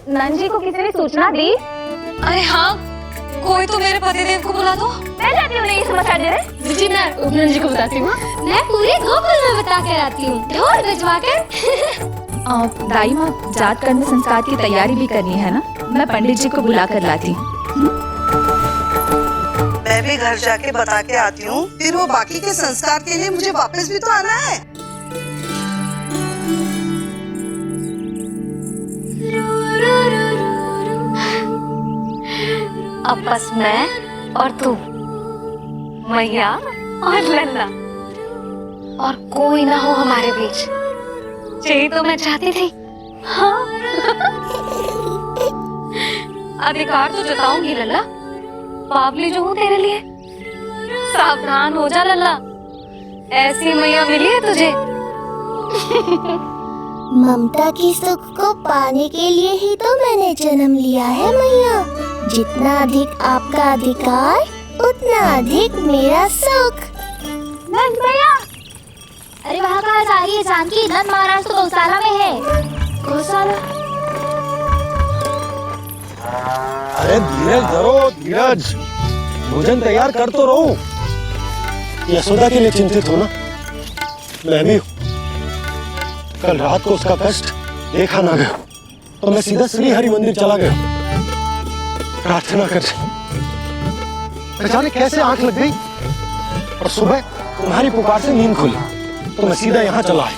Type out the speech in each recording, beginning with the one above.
नंजी को किसी ने सूचना दी? अरे हाँ, कोई तो मेरे पतिदेव को बुला दो। मैं जाती हूँ नहीं समाचार देने। जी मैं नंजी को बताती हूँ। मैं पूरे गोकुल में बता कर आती हूँ, ढोल बजवा कर। दाई माँ, जात कर्म संस्कार की तैयारी भी करनी है ना, मैं पंडित जी को बुला कर लाती हूँ। मैं भी घर जाके बता के आती हूँ, फिर वो बाकी के संस्कार के लिए मुझे वापस भी तो आना है। अब बस मैं और तू, मैया और लल्ला, और कोई ना हो हमारे बीच। यही तो मैं चाहती थी। हाँ। अधिकार तो जताऊंगी लल्ला, बावली जो हूँ तेरे लिए। सावधान हो जा लल्ला, ऐसी मैया मिली है तुझे। ममता की सुख को पाने के लिए ही तो मैंने जन्म लिया है मैया। जितना अधिक आपका अधिकार, उतना अधिक मेरा सुख। नंद भैया, अरे वहाँ कहाँ जा रही है जानकी? नंद महाराज तो गौशाला में है। गौशाला? अरे धीरज धरो, धीरज। भोजन तैयार कर तो रहो। यशोदा के लिए चिंतित हो ना? मैं भी हूँ। कल रात को उसका कष्ट देखा ना गया, तो मैं सीधा श्री हरि मंदिर चला गया प्रार्थना कर। जाने कैसे आंख लग गई और सुबह तुम्हारी पुकार से नींद खुली, तो मैं सीधा यहाँ चला आया।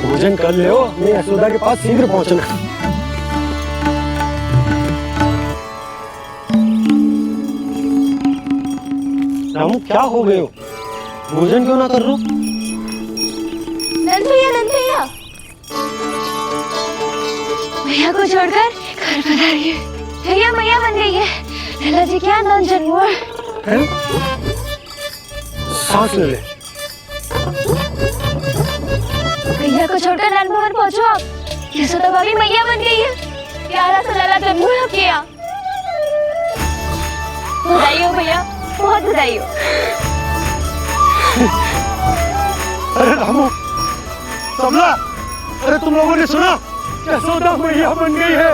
भोजन कर ले, अपनी यशोदा के पास शीघ्र पहुंचना। रामू, क्या हो गए हो? भोजन क्यों ना कर रहे हो? नंद भैया, मैया को छोड़कर घर पधारी है। भैया मैया बन गई है। लल्ला जी क्या नंद जन्मोर। सांस ले ले। भैया को छोड़कर नंद भवन पहुंचो आप। यशोदा भाभी मैया बन गई है। प्यारा सा लल्ला जन्मोर किया। बधाई हो भैया, बहुत बधाई हो। अरे रामू, कमला, अरे तुम लोगों ने सुना? यशोदा मैया बन गई है।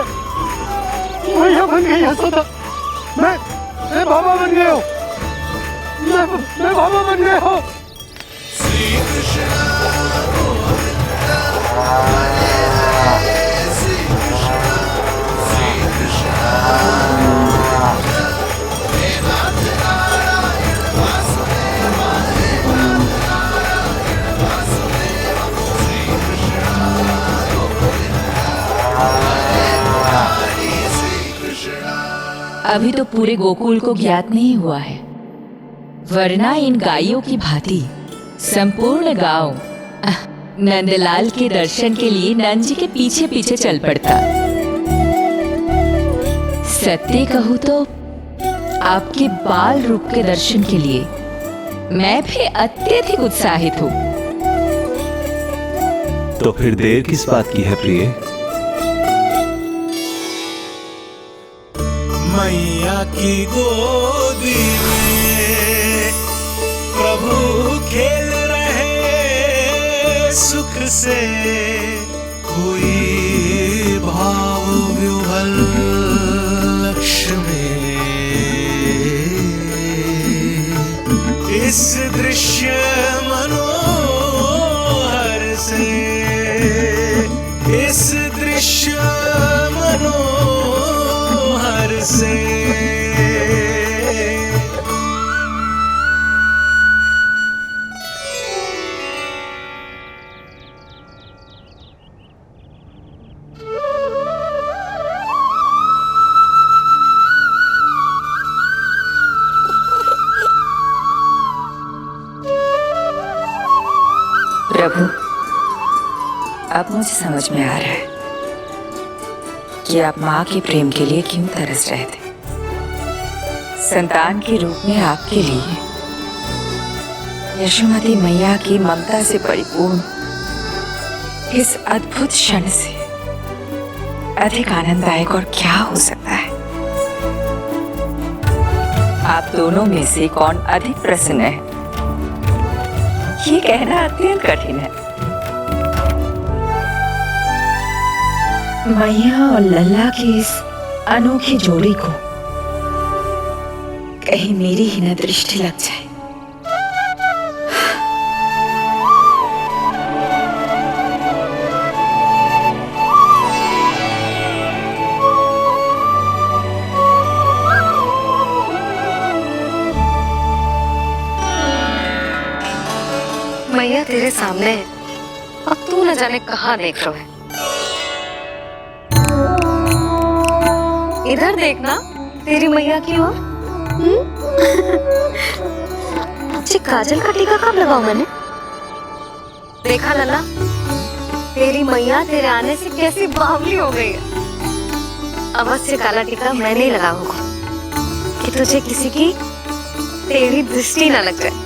मैया बन गई यशोदा। मैं बाबा बन गया हूँ। मैं बाबा बन गया हूँ। अभी तो पूरे गोकुल को ज्ञात नहीं हुआ है, वरना इन गायों की भांति संपूर्ण गांव नंदलाल के दर्शन के लिए नंद जी के पीछे पीछे चल पड़ता। सत्य कहूँ तो आपके बाल रूप के दर्शन के लिए मैं भी अत्यधिक उत्साहित हूँ। तो फिर देर किस बात की है प्रिय? मैया की गोदी में प्रभु खेल रहे सुख से, कोई भाव व्यूहल लक्ष्य में। इस दृश्य मनोहर से, इस दृश्य मनोहर से। प्रभु, अब मुझे समझ में आ रहा है कि आप माँ के प्रेम के लिए क्यों तरस रहे थे। संतान के रूप में आपके लिए यशोमती मैया की ममता से परिपूर्ण इस अद्भुत क्षण से अधिक आनंददायक और क्या हो सकता है। आप दोनों में से कौन अधिक प्रसन्न है ये कहना अत्यंत कठिन है। मैया और लल्ला की इस अनोखी जोड़ी को कहीं मेरी ही न दृष्टि लग जाए। मैया तेरे सामने है, अब तू न जाने कहाँ देख रहा है। इधर देखना तेरी मैया की ओर। अच्छी काजल का टीका कब लगाऊं मैंने? देखा लल्ला, तेरी मैया तेरे आने से कैसी बावली हो गई है। अवश्य काला टीका मैंने ही लगा होगा कि तुझे किसी की तेरी दृष्टि न लग जाए।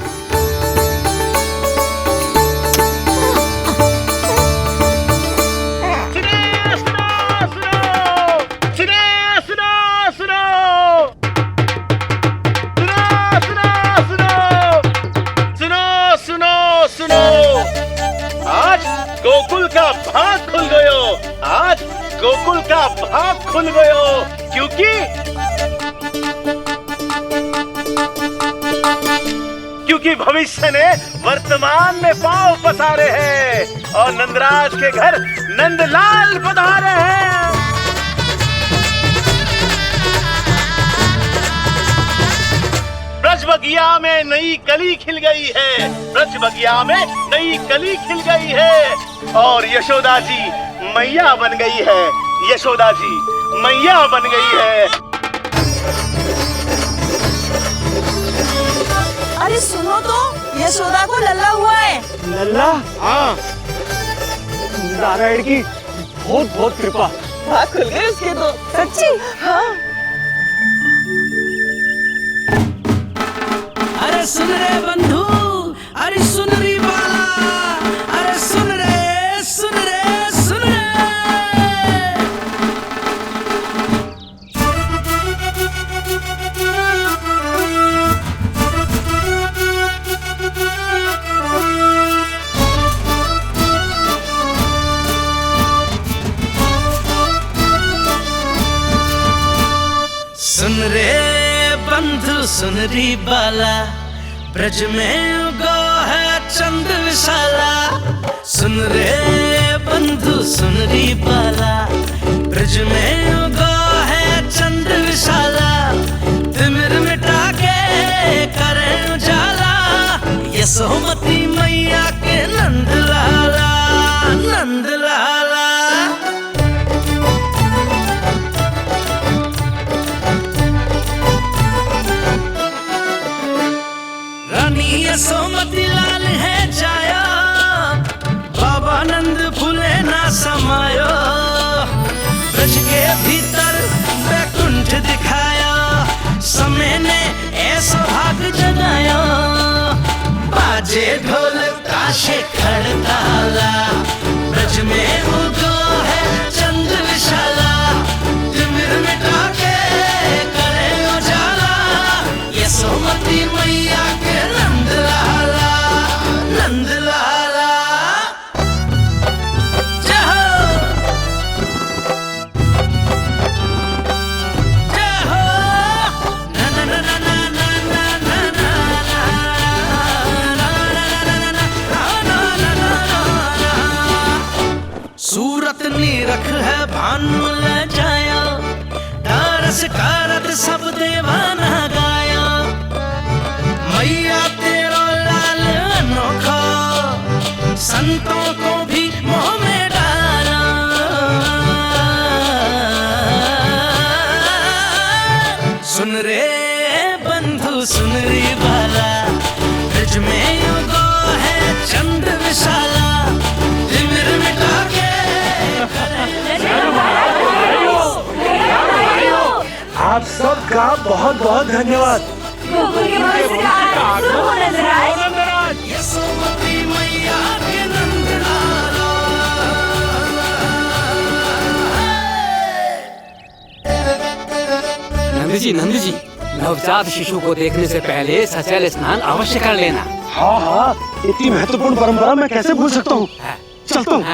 गोकुल का भाग खुल गयो। आज गोकुल का भाग खुल गयो, क्योंकि भविष्य ने वर्तमान में पांव पसारे हैं और नंदराज के घर नंदलाल पधारे हैं। ब्रज बगिया में नई कली खिल गई है, ब्रज बगिया में नई कली खिल गई है और यशोदा जी मैया बन गई है। यशोदा जी मैया बन गई है। अरे सुनो तो, यशोदा को लल्ला हुआ है। लल्ला? हाँ, नारायण की बहुत बहुत कृपा। भाग खुल गए उसके तो। सच्ची? हाँ। अरे सुन रे बंधु, अरे सुन रे बाला, अरे सुन रे, सुन रे, सुन रे। सुन रे बंधु, सुन री बाला, ब्रज में उगो है चंद विशाला। सुन रे बंधु, सुन री बाला, ब्रज में उगो है चंद विशाला। तिमिर मिटा के करे उजाला, यशोमती मैया के नंद लाला, नंद लाला। यशोमती लाल है जाया, बाबा नंद फूले ना समायो। ब्रज के भीतर बैकुंठ दिखाया, समय ने ऐसा भाग जगाया। बाजे ढोल ताशे खड़ताला, ब्रज में उगो है चंद विशाला। तिमिर मिटा के करे उजाला, यशोमती मैया के नंद लाला, नंद लाला। जय हो, जय हो। ना ना ना ना ना ना ना ना ना ना ना ना। सूरत निरख है भानु ले जाया, दारस कारत सब देवाना गाया। मैया तेरा लाल अनोखा, संतों को भी मोह में डाला। सुन रे बंधु, सुन रे बाला, ब्रज में उगो है चंद विशाला। तिमिर मिटा के आप सबका बहुत बहुत धन्यवाद। यशोमती मैया के नंद लाला। नंद जी, नवजात शिशु को देखने से पहले सचैल स्नान अवश्य कर लेना। हाँ हाँ, इतनी महत्वपूर्ण परंपरा मैं कैसे भूल सकता हूँ। चलता हूँ।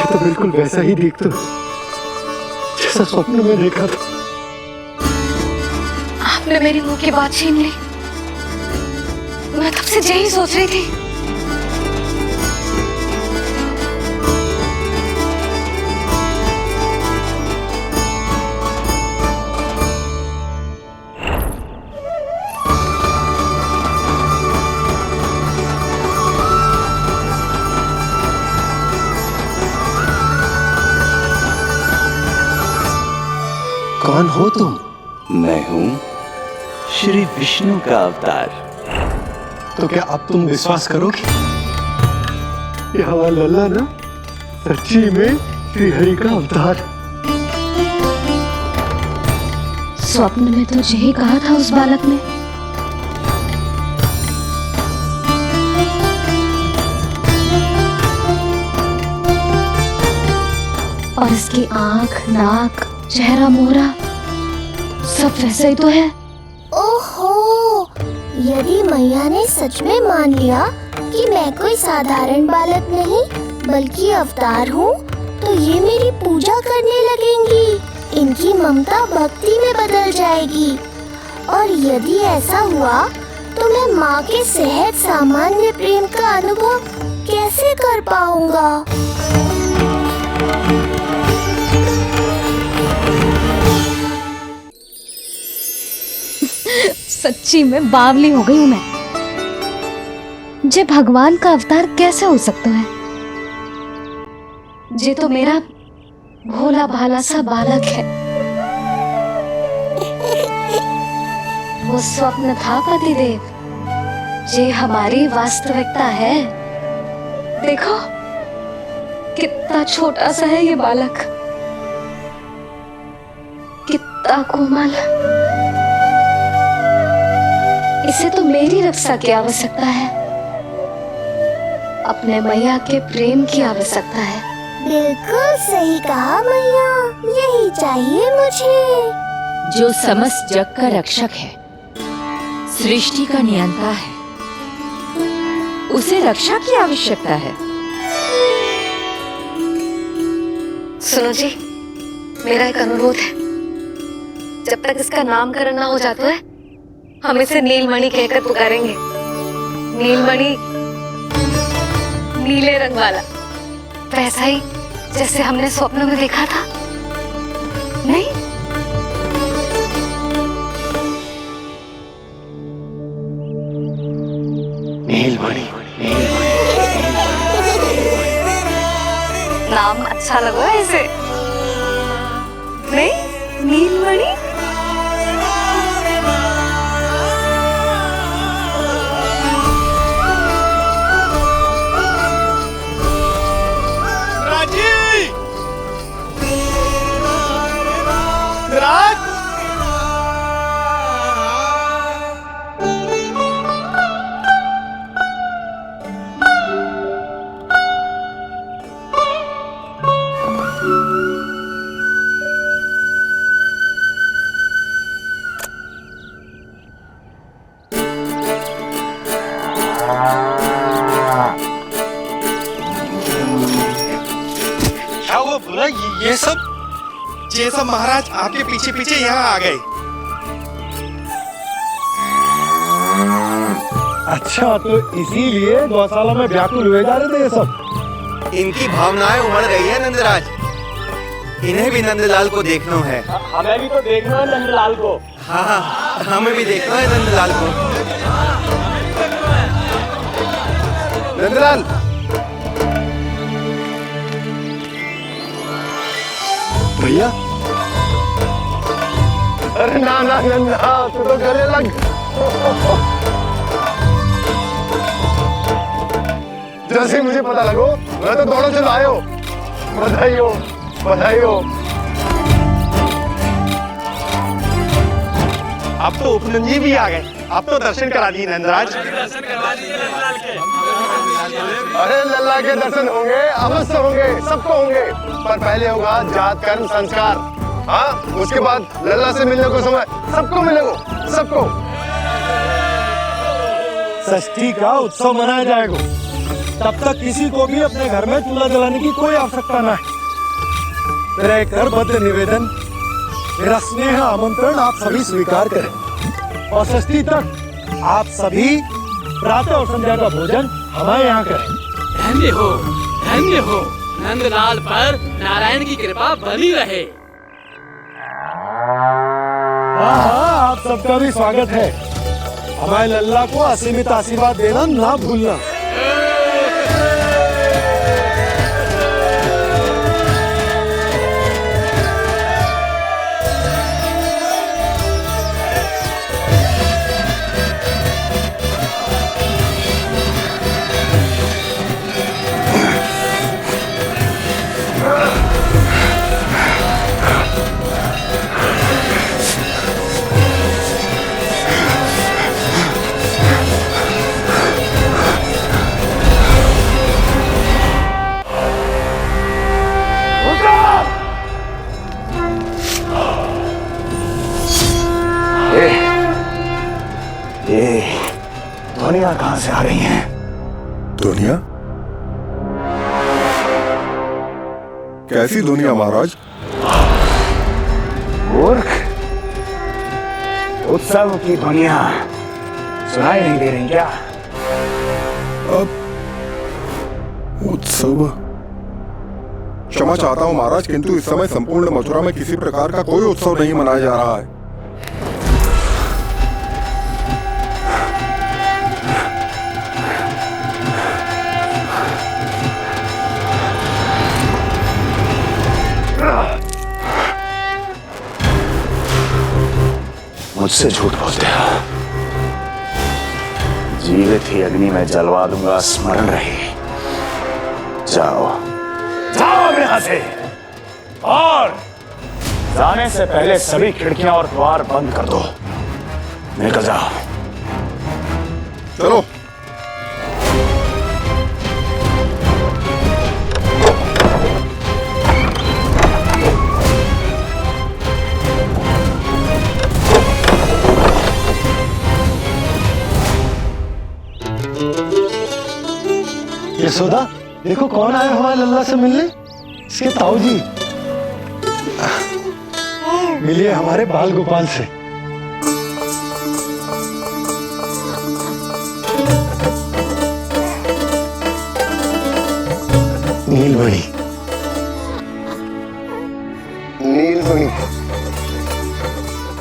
तो बिल्कुल वैसा ही दिखता जैसा स्वप्न में देखा था। आपने मेरी मुंह की बात छीन ली। मैं तब से यही सोच रही थी। कौन हो तुम? मैं हूँ श्री विष्णु का अवतार। तो क्या अब तुम विश्वास करोगे? ये हमारा लल्ला ना सच्ची में श्री हरि का अवतार। स्वप्न में तो यही कहा था उस बालक ने। और इसकी आंख, नाक, चेहरा, मोहरा सब वैसा ही तो है। ओहो, यदि मैया ने सच में मान लिया कि मैं कोई साधारण बालक नहीं बल्कि अवतार हूँ, तो ये मेरी पूजा करने लगेंगी। इनकी ममता भक्ति में बदल जाएगी। और यदि ऐसा हुआ तो मैं माँ के सहज सामान्य प्रेम का अनुभव कैसे कर पाऊंगा? सच्ची में बावली हो गई हूँ मैं। जे भगवान का अवतार कैसे हो सकता है? जे तो मेरा भोला भाला सा बालक है। वो स्वप्न था पतिदेव, जे हमारी वास्तविकता है। देखो कितना छोटा सा है ये बालक, कितना कोमल। इसे तो मेरी रक्षा की आवश्यकता है, अपने मैया के प्रेम की आवश्यकता है। बिल्कुल सही कहा मैया, यही चाहिए मुझे। जो समस्त जग का रक्षक है, सृष्टि का नियंता है, उसे रक्षा की आवश्यकता है। सुनो जी, मेरा एक अनुरोध है। जब तक इसका नामकरण ना हो जाता है, हम इसे नीलमणि कहकर पुकारेंगे। नीलमणि नीले रंग वाला, वैसा ही जैसे हमने स्वप्न में देखा था। नहीं? नीलमणि। नाम अच्छा लगा इसे, नहीं? नीलमणि। क्या हुआ बोला? ये सब महाराज आपके पीछे पीछे यहाँ आ गए। अच्छा, तो इसीलिए गौशाला में व्याकुल हुए जा रहे थे ये सब। इनकी भावनाएं उमड़ रही है नंदराज। इन्हें भी नंदलाल को देखना है। हमें भी तो देखना है नंदलाल को। हाँ, हमें भी देखना है नंदलाल को। नंदलाल, भैया। अरे ना ना नंदा, तू तो गले लग। जैसे मुझे पता लगो, मैं तो दौड़ो चलो आयो। बधाई हो, बधाई हो। अब तो उपनंदी भी आ गए। अब तो दर्शन करा दिए नंदराज। अरे लल्ला के दर्शन होंगे, अवश्य होंगे, सबको होंगे। पर पहले होगा जात कर्म संस्कार। हाँ, उसके बाद लल्ला से मिलने को समय सबको मिलेगा, सबको। षष्ठी का उत्सव मनाया जाएगा। तब तक किसी को भी अपने घर में चूल्हा जलाने की कोई आवश्यकता न है। मेरा एक करबद्ध निवेदन, मेरा स्नेह आमंत्रण आप सभी स्वीकार करें और षष्ठी तक आप सभी प्रातः और संध्या का भोजन हमारे यहाँ करें। धन्य हो नंदलाल पर नारायण की कृपा बनी रहे। हाँ, आप सबका भी स्वागत है। हमारे लल्ला को असीमित आशीर्वाद देना ना भूलना। ध्वनियां कहां से आ रही हैं? दुनिया? कैसी दुनिया महाराज? मूर्ख, उत्सव की ध्वनियां सुनाई नहीं दे रही क्या? अब उत्सव? क्षमा चाहता हूं महाराज, किंतु इस समय संपूर्ण मथुरा में किसी प्रकार का कोई उत्सव नहीं मनाया जा रहा है। मुझसे झूठ बोलते हो। जीवित ही अग्नि में जलवा दूंगा, स्मरण रहे। जाओ जाओ यहां से, और जाने से पहले सभी खिड़कियां और द्वार बंद कर दो। निकल जाओ। चलो। यशोदा, देखो कौन आया हुआ है लल्ला से मिलने। इसके ताऊ जी। मिलिए हमारे बाल गोपाल से। नीलमणि, नीलमणि,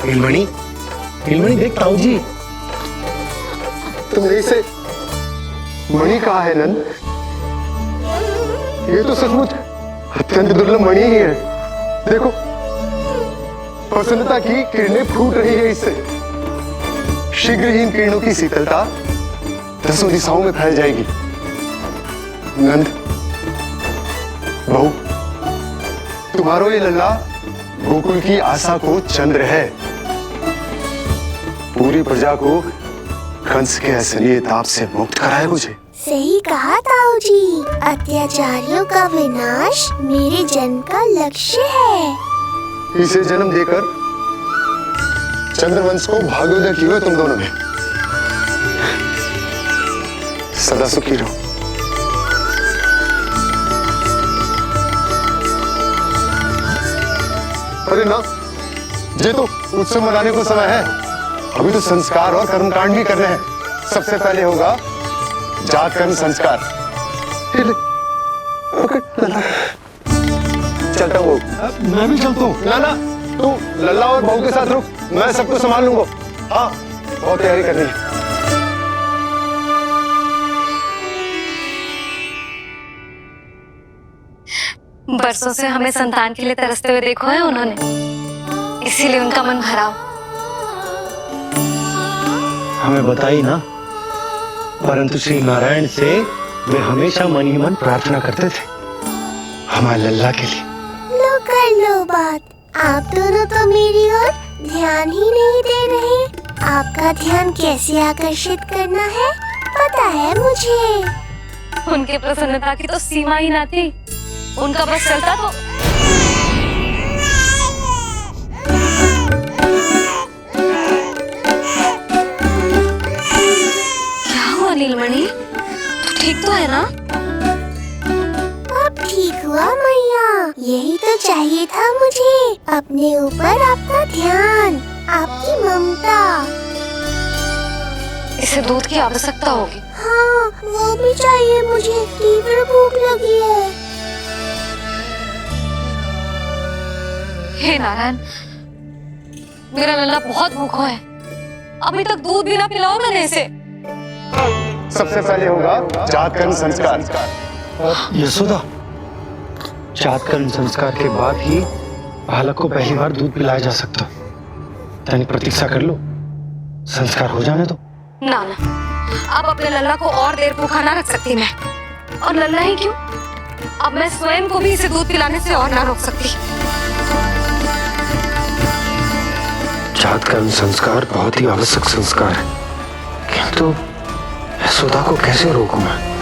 नीलमणि, नीलमणि देख ताऊ जी। तुमने इसे मणि कहा है नंद? ये तो सचमुच अत्यंत दुर्लभ मणि ही है। देखो, प्रसन्नता की किरणें फूट रही है इससे। शीघ्र ही इन किरणों की शीतलता दसों दिशाओं में फैल जाएगी। नंद, बहू, तुम्हारो ये लल्ला गोकुल की आशा को चंद्र है। पूरी प्रजा को कंस के असली ताप से मुक्त कराए मुझे। सही कहा ताऊ जी, अत्याचारियों का विनाश मेरे जन्म का लक्ष्य है। इसे जन्म देकर चंद्रवंश को भाग्योदय की हो तुम दोनों ने। सदा सुखी रहो। अरे ना, ये तो उत्सव मनाने को समय है। अभी तो संस्कार और कर्मकांड भी करने हैं। सबसे पहले होगा जात कर्म संस्कार। चलता हूँ। मैं भी चलता हूँ। ना ना, तू लल्ला और बहू के साथ रुक, मैं सबको संभाल लूंगा। हाँ, बहुत तैयारी करनी है। बरसों से हमें संतान के लिए तरसते हुए देखो है उन्होंने, इसीलिए उनका मन भरा। हमें बताई ना, परंतु श्री नारायण से वे हमेशा मन ही मन प्रार्थना करते थे हमारे लल्ला के लिए। लो कर लो बात। आप दोनों तो मेरी ओर ध्यान ही नहीं दे रहे। आपका ध्यान कैसे आकर्षित करना है पता है मुझे। उनके प्रसन्नता की तो सीमा ही ना थी। उनका बस चलता तो क्या हुआ नीलमणि, तू ठीक तो है ना? अब ठीक हुआ मैया, यही तो चाहिए था मुझे। अपने ऊपर आपका ध्यान, आपकी ममता। इसे दूध की आवश्यकता होगी। हाँ, वो भी चाहिए मुझे। तीव्र भूख लगी है। हे नारायण, मेरा लल्ला बहुत भूखा है। अभी तक दूध भी ना पिलाओ मैंने इसे। सबसे पहले होगा जात कर्म संस्कार। यशोदा, जात कर्म संस्कार के बाद ही बालक को पहली बार दूध पिलाया जा सकता। तनिक प्रतीक्षा कर लो, संस्कार हो जाने दो। ना ना, अब अपने लल्ला को और देर भूखा ना रख सकती मैं। और लल्ला ही क्यों, अब मैं स्वयं को भी इसे दूध पिलाने से और ना रोक सकती। जात कर्म संस्कार बहुत ही आवश्यक संस्कार है, किंतु यशोदा को कैसे रोकूं मैं?